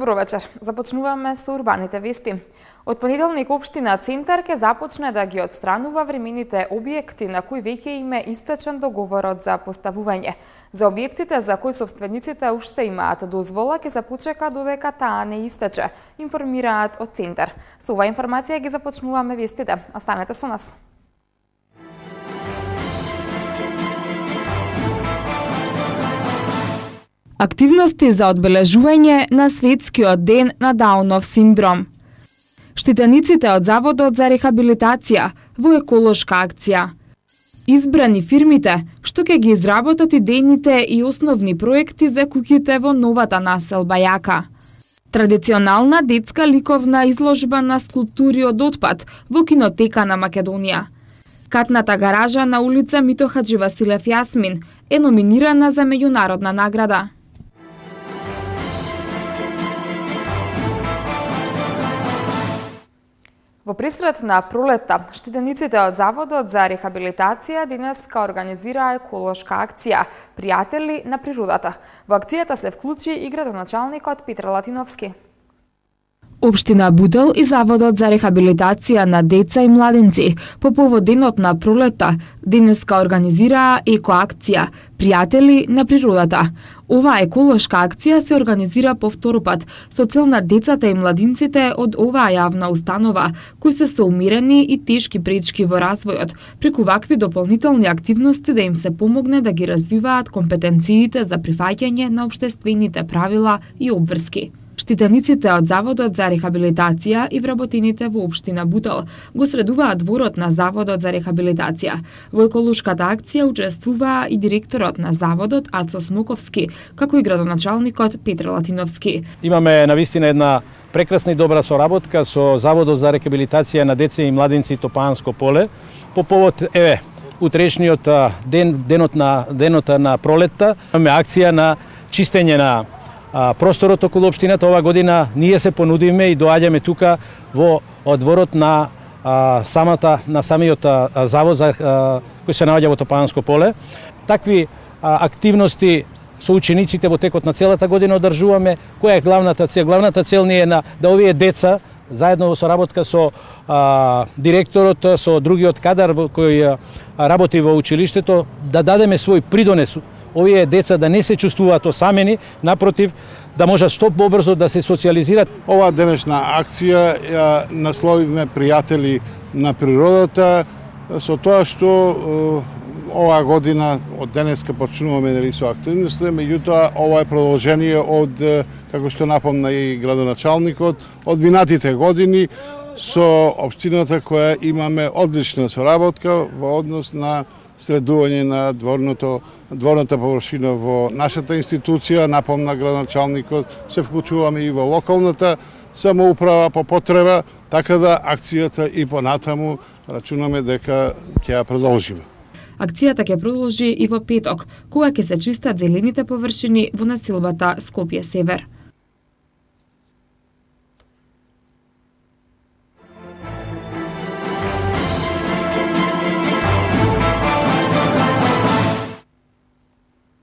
Добро вечер. Започнуваме со урбаните вести. Од понеделник општина Центар ќе започне да ги отстранува времените објекти на кои веќе им е истечен договорот за поставување. За објектите за кои собствениците уште имаат дозвола ќе се почека додека таа не истече, информираат од Центар. Со оваа информација ги започнуваме вестите. Останете со нас. Активности за одбележување на светскиот ден на Даунов синдром. Штитениците од Заводот за рехабилитација во еколошка акција. Избрани фирмите што ќе ги изработат идејните и основни проекти за куќите во новата населба Јака. Традиционална детска ликовна изложба на скулптури од отпад во кинотека на Македонија. Катната гаража на улица Мито Хадживасилев Јасмин е номинирана за меѓународна награда. Во пресред на пролетта, штитениците од Заводот за рехабилитација денеска организираа еколошка акција "Пријатели на природата". Во акцијата се вклучи и градоначалникот Петр Латиновски. Општина Бутел и Заводот за рехабилитација на деца и младенци по повод денот на пролетта денеска организираа екоакција "Пријатели на природата". Оваа еколошка акција се организира по втор пат со цел на децата и младинците од оваа јавна установа кои се со умерени и тешки пречки во развојот, преку вакви дополнителни активности да им се помогне да ги развиваат компетенциите за прифаќање на општествените правила и обврски. Штитениците од Заводот за рехабилитација и вработените во општина Бутел го средуваат дворот на Заводот за рехабилитација. Во еколошката акција учествуваа и директорот на Заводот Ацо Смоковски, како и градоначалникот Петр Латиновски. Имаме навистина една прекрасна и добра соработка со Заводот за рехабилитација на деца и младинци Топанско поле по повод утрешниот денот на пролетта. Имаме акција на чистење на просторот околу општината. Ова година ние се понудиме и доаѓаме тука во дворот на самиот завод кој се наоѓа во Топанско поле. Такви активности со учениците во текот на целата година одржуваме. Која е главната цел? Главната цел ни е да овие деца заедно во соработка со директорот, со другиот кадар кој работи во училиштето, да дадеме свој придонес. Овие деца да не се чувствуваат осамени, напротив, да можат што побрзо да се социализираат. Оваа денешна акција ја насловивме "Пријатели на природата", со тоа што оваа година од денеска почнуваме со активности, меѓутоа ова е продолжение од, како што напомна и градоначалникот, од минатите години со општината која имаме одлична соработка во однос на средување на дворната површина во нашата институција. Напомна градоначалникот, се вклучуваме и во локалната самоуправа по потреба, така да акцијата и понатаму рачунаме дека ќе ја продолжиме. Акцијата ќе продолжи и во петок, кога ќе се чистат зелените површини во населбата Скопје Север.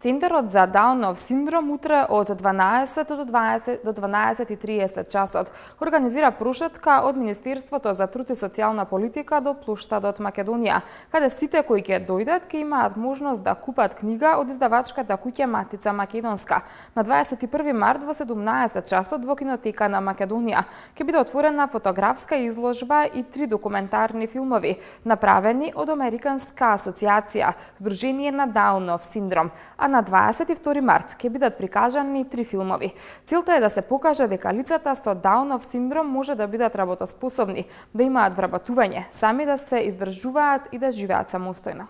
Центарот за Даунов синдром утре од 12 до 12:30 часот организира прошетка од Министерството за труд и социјална политика до плоштадот Македонија, каде сите кои ќе дојдат ќе имаат можност да купат книга од издавачката куќа Матица Македонска. На 21 март во 17 часот во кинотека на Македонија ќе биде отворена фотографска изложба и 3 документарни филмови, направени од Американска асоциација Сдружение на Даунов синдром, а на 22 март ќе бидат прикажани 3 филмови. Целта е да се покаже дека лицата со Даунов синдром може да бидат работоспособни, да имаат вработување, сами да се издржуваат и да живеат самостојно.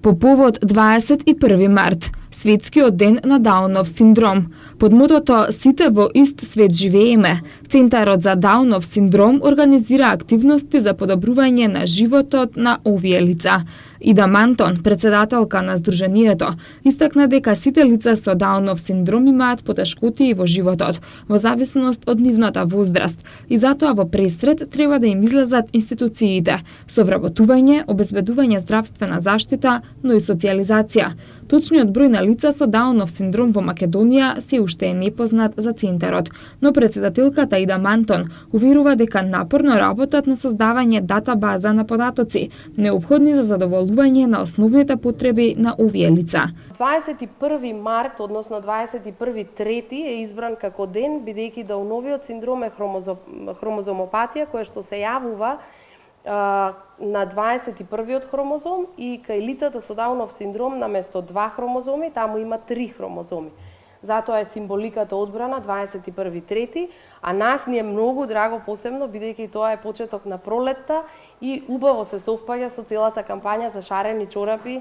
По повод 21 март, светскиот ден на Даунов синдром, под мотото "Сите во ист свет живееме", Центарот за Даунов синдром организира активности за подобрување на животот на овие лица. Ида Мантон, председателка на Сдруженијето, истакна дека сите лица со Даунов синдром имаат потешкотии во животот, во зависност од нивната возраст, и затоа во пресред треба да им излезат институциите со вработување, обезбедување здравствена заштита, но и социјализација. Точниот број на лица со Даунов синдром во Македонија се уште е непознат за центарот, но председателката Ида Мантон уверува дека напорно работат на создавање датабаза на податоци, неопходни за задоволување на основните потреби на овие лица. 21 март, односно 21.3 е избран како ден, бидејќи Дауновиот синдром е хромозомопатија која што се јавува на 21-иот хромозом и кај лицата со Даунов синдром наместо 2 хромозоми, таму има 3 хромозоми. Затоа е символиката одбрана 21.3, а нас ни е многу драго посебно, бидејќи тоа е почеток на пролетта и убаво се совпаѓа со целата кампања за шарени чорапи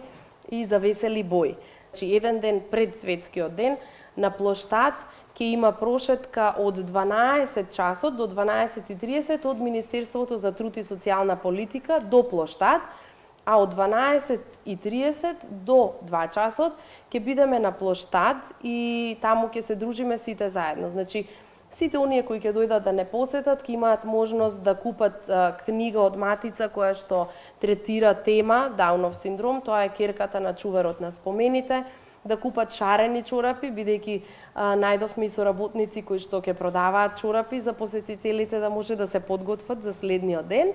и за весели бои. Значи, еден ден пред светскиот ден на плоштад ќе има прошетка од 12 часот до 12:30 од Министерството за труд и социјална политика до плоштад, а од 12:30 до 2 часот ќе бидеме на плоштад и таму ќе се дружиме сите заедно. Значи, сите оние кои ќе дојдат да не посетат, ќе имаат можност да купат книга од Матица која што третира тема Даунов синдром, тоа е керката на чуварот на спомените, да купат шарени чорапи, бидејќи најдовме и соработници кои што ќе продаваат чорапи за посетителите да може да се подготват за следниот ден.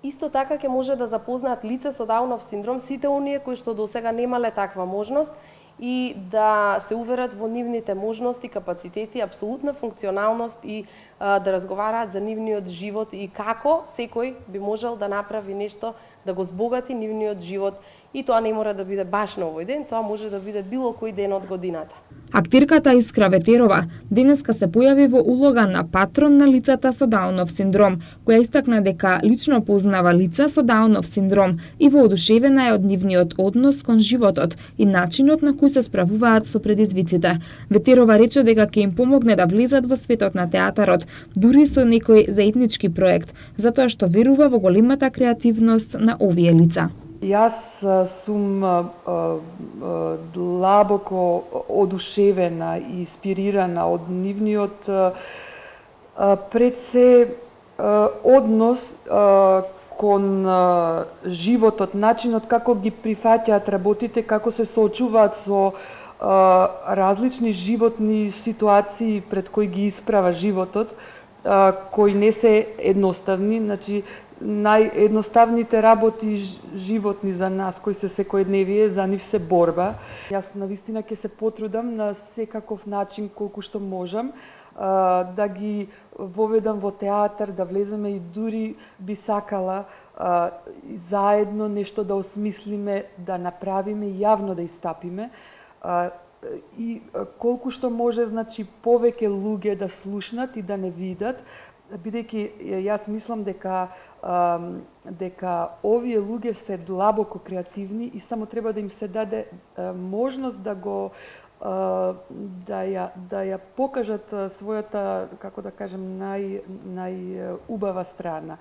Исто така ќе може да запознаат лице со Даунов синдром, сите оние кои што досега немале таква можност и да се уверат во нивните можности, капацитети, апсолутна функционалност и да разговараат за нивниот живот и како секој би можел да направи нешто да го збогати нивниот живот. И тоа не мора да биде баш на овој ден, тоа може да биде било кој ден од годината. Актирката Искра Ветерова денеска се појави во улога на патрон на лицата со Даунов синдром, која истакна дека лично познава лица со Даунов синдром и воодушевена е од нивниот однос кон животот и начинот на кој се справуваат со предизвиците. Ветерова рече дека ќе им помогне да влезат во светот на театарот, дури со некој заеднички проект, затоа што верува во големата креативност на овие лица. Јас сум длабоко одушевена и инспирирана од нивниот пред се однос кон животот, начинот како ги прифаќаат работите, како се соочуваат со различни животни ситуации пред кои ги исправа животот, кои не се едноставни, значи наједноставните работи животни за нас, кои се секојдневие, за нив се борба. Јас навистина ќе се потрудам на секаков начин, колку што можам, да ги воведам во театар, да влеземе и дури би сакала заедно нешто да осмислиме, да направиме, јавно да истапиме. И колку што може, значи, повеќе луѓе да слушнат и да не видат, бидејќи јас мислам дека овие луѓе се длабоко креативни и само треба да им се даде можност да го да ја покажат својата, како да кажем, најубава страна.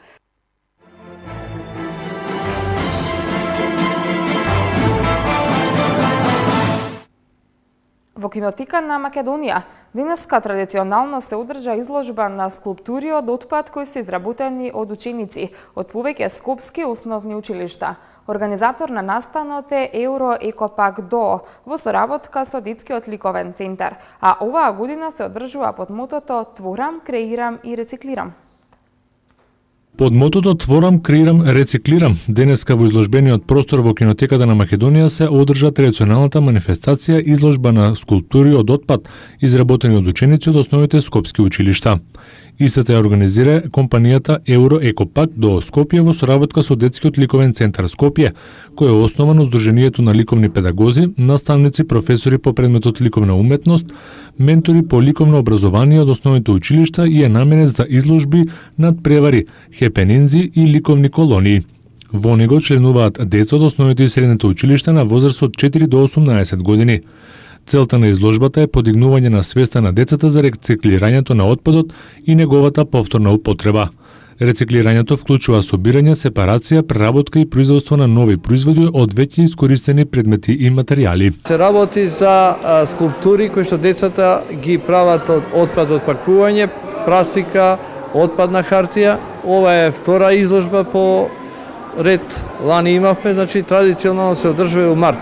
Во кинотека на Македонија денеска традиционално се одржа изложба на скулптури од отпад кои се изработени од ученици од повеќе скопски основни училишта. Организатор на настанот е Еуро Екопак ДОО во соработка со Детскиот ликовен центар, а оваа година се одржува под мотото Творам, креирам и рециклирам. Под мотото Творам, креирам, рециклирам, денеска во изложбениот простор во кинотеката на Македонија се одржа традиционалната манифестација изложба на скулптури од отпад, изработени од ученици од основните скопски училишта. Истата ја организира компанијата Еуро Екопак ДОО Скопје во соработка со Детскиот ликовен центар Скопје, кој е основано Сдруженијето на ликовни педагози, наставници, професори по предметот ликовна уметност, ментори по ликовно образование од основните училишта и е наменет за изложби над превари, хепенинзи и ликовни колонии. Во него членуваат деца од основните и средните училишта на возраст од 4 до 18 години. Целта на изложбата е подигнување на свеста на децата за рециклирањето на отпадот и неговата повторна употреба. Рециклирањето вклучува собирање, сепарација, преработка и производство на нови производи од веќе искористени предмети и материјали. Се работи за скулптури кои што децата ги прават од отпад од пакување, пластика, отпадна хартија. Ова е втора изложба по ред. Лани имавме, значи традиционално се одржува у март.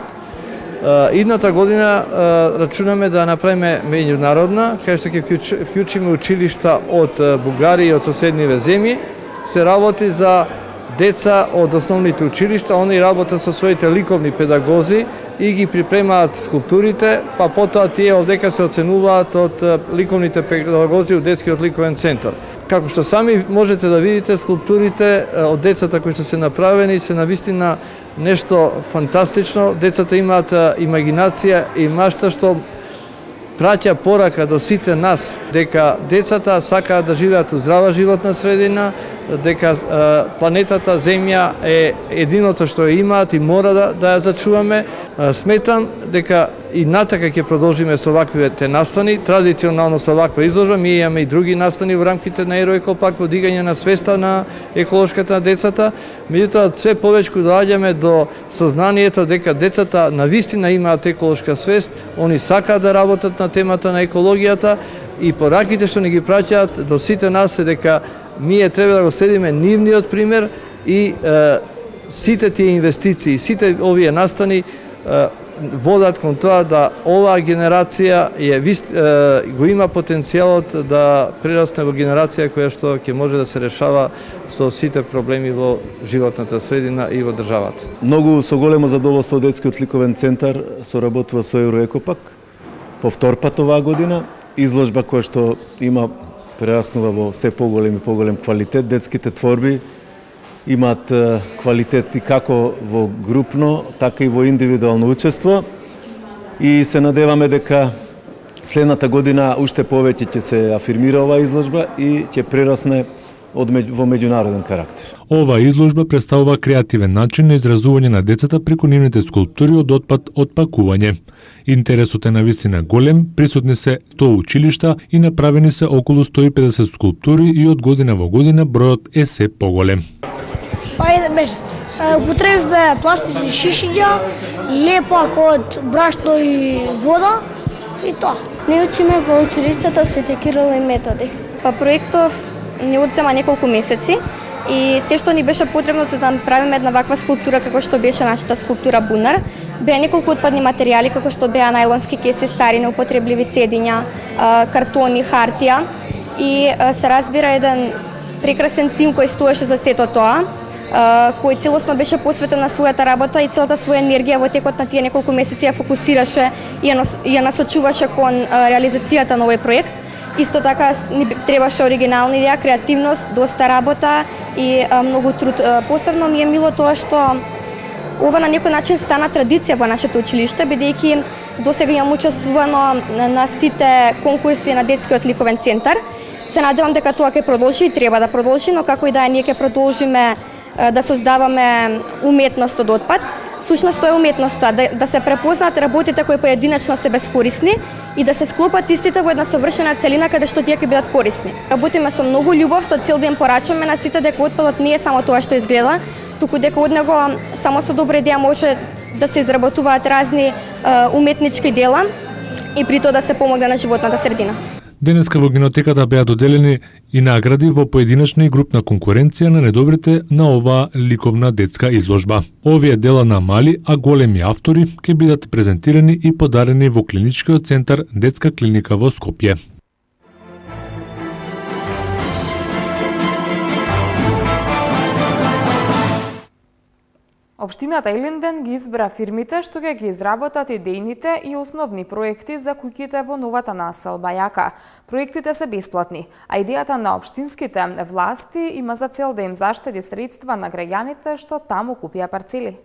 Идната година рачунаме да направиме меѓународна, кај што ќе вклучиме училишта од Бугарија и од соседниве земји. Се работи за деца од основните училишта, они работат со своите ликовни педагози и ги припремаат скулптурите, па потоа тие овдека се оценуваат од ликовните педагози од детскиот ликовен центар. Како што сами можете да видите, скулптурите од децата кои што се направени се навистина нешто фантастично. Децата имаат имагинација и машта што праќа порака до сите нас дека децата сакаат да живеат у здрава животна средина, дека планетата Земја е единото што ја имаат и мора да ја зачуваме. Сметам дека и натака ќе продолжиме со ваквите настани, традиционално со ваква изложба. Ние имаме и други настани во рамките на Ероекопак, подигање на свеста на еколошката на децата. Меѓутоа, све повеќе доаѓаме до сознанието дека децата навистина имаат еколошка свест, они сакаат да работат на темата на екологијата и пораките што ни ги праќаат до сите нас е дека ние треба да го следиме нивниот пример и сите тие инвестиции, сите овие настани водат кон тоа да оваа генерација го има потенцијалот да прерасне во генерација која што ќе може да се решава со сите проблеми во животната средина и во државата. Многу со големо задоволство детскиот ликовен центар соработува со Ероекопак по втор пат оваа година. Изложба која што има прераснува во се поголем квалитет. Детските творби имаат квалитет и како во групно, така и во индивидуално учество. И се надеваме дека следната година уште повеќе ќе се афирмира оваа изложба и ќе прерасне во меѓународен карактер. Ова изложба представува креативен начин на изразување на децата преку нивните скулптури од отпад од пакување. Интересот е навистина голем, присутни се 100 училишта и направени се околу 150 скулптури и од година во година бројот е се поголем. Ајде бежец. Употребивме пластични шишиња, лепак од брашно и вода и тоа. Не учиме во училиштето Свети Кирил и Методи. Па проектов ни одзема неколку месеци и се што ни беше потребно за да направиме една ваква скулптура како што беше нашата скулптура Бунар, беа неколку отпадни материјали како што беа најлонски кеси, стари неупотребливи цедиња, картони, хартија и се разбира еден прекрасен тим кој стоеше за сето тоа, кој целосно беше посветен на својата работа и целата своја енергија во текот на тие неколку месеци ја фокусираше и ја насочуваше кон реализацијата на овој проект. Исто така ни требаше оригинална идеја, креативност, доста работа и многу труд. Посебно ми е мило тоа што ова на некој начин стана традиција во нашето училиште, бидејќи досега имам учествувано на сите конкурси на детскиот ликовен центар. Се надевам дека тоа ќе продолжи и треба да продолжи, но како и да е, ние ќе продолжиме да создаваме уметност од отпад. Сушност тоа е уметноста, да се препознаат работите кои поединечно се безкорисни и да се склопат истите во една совршена целина каде што тие ќе бидат корисни. Работиме со многу љубов, со цел да им порачаме на сите дека отпадот не е само тоа што изгледа, туку дека од него само со добра идеја може да се изработуваат разни уметнички дела и при тоа да се помогне на животната средина. Денеска во Кинотеката беа доделени и награди во поединечна и групна конкуренција на недобрите на оваа ликовна детска изложба. Овие дела на мали, а големи автори ќе бидат презентирани и подарени во клиничкиот центар Детска клиника во Скопје. Општината Илинден ги избра фирмите што ќе ги изработат идејните и основни проекти за куќите во новата населба Јака. Проектите се бесплатни, а идејата на општинските власти има за цел да им заштеди средства на граѓаните што таму купија парцели.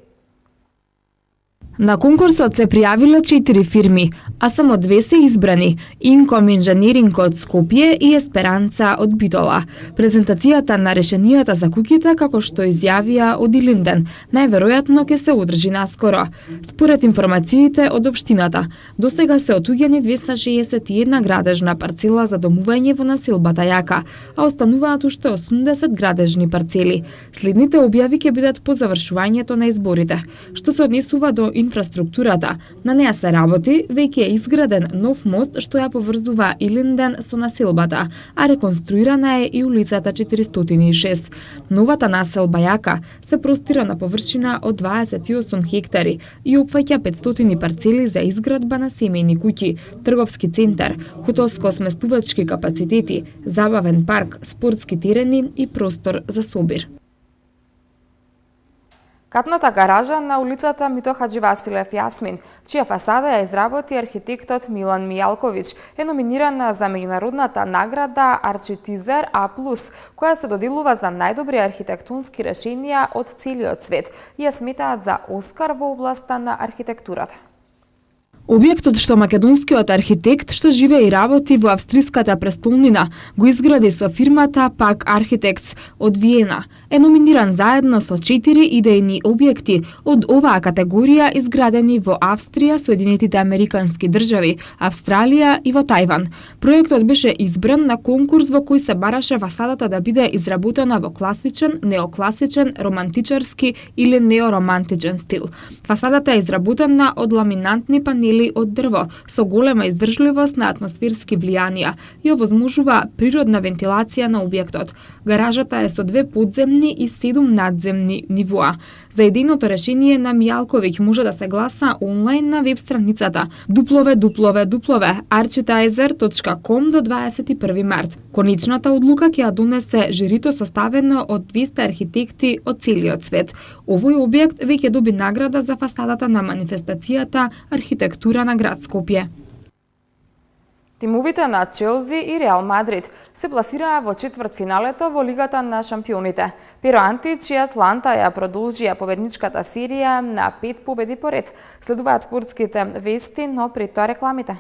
На конкурсот се пријавиле 4 фирми, а само 2 се избрани – Инком Инженеринг од Скопје и Есперанца од Битола. Презентацијата на решенијата за куќите, како што изјавија од Илинден, најверојатно ќе се одржи наскоро. Според информациите од општината, досега се отуѓени 261 градежна парцела за домување во населбата Јака, а остануваат уште 80 градежни парцели. Следните објави ќе бидат по завршувањето на изборите. Што се однесува до инфраструктурата, на неа се работи, веќе е изграден нов мост што ја поврзува Илинден со населбата, а реконструирана е и улицата 406. Новата населба Јака се простира на површина од 28 хектари и опфаќа 500 парцели за изградба на семејни куќи, трговски центар, хотелско-сместувачки капацитети, забавен парк, спортски терени и простор за собир. Катната гаража на улицата Мито Хаџивасилев Јасмин, чија фасада ја изработи архитектот Милан Мијалковиќ, е номинирана за меѓународната награда Арчитизер А+, која се доделува за најдобри архитектонски решенија од целиот свет и ја сметаат за Оскар во областа на архитектурата. Објектот што македонскиот архитект што живее и работи во австриската престолнина го изгради со фирмата Пак Architects од Виена, е номиниран заедно со 4 идејни објекти од оваа категорија изградени во Австрија, Соединетите Американски држави, Австралија и во Тајван. Проектот беше избран на конкурс во кој се бараше фасадата да биде изработена во класичен, неокласичен, романтичарски или неоромантичен стил. Фасадата е изработена од ламинантни панели од дрво со голема издржливост на атмосферски влијанија и овозможува природна вентилација на објектот. Гаражата е со 2 подземни и 7 надземни нивоа. За идејното решение на Мијалковиќ може да се гласа онлайн на веб страницата www.architizer.com до 21 март. Конечната одлука ќе ја донесе жирито составено од 200 архитекти од целиот свет. Овој објект веќе доби награда за фасадата на манифестацијата Архитектура на град Скопје. Тимовите на Челси и Реал Мадрид се пласираа во четвртфиналето во Лигата на шампионите. Пиро Антич и Атланта ја продолжија победничката серија на 5 победи поред. Следуваат спортските вести, но при тоа рекламите.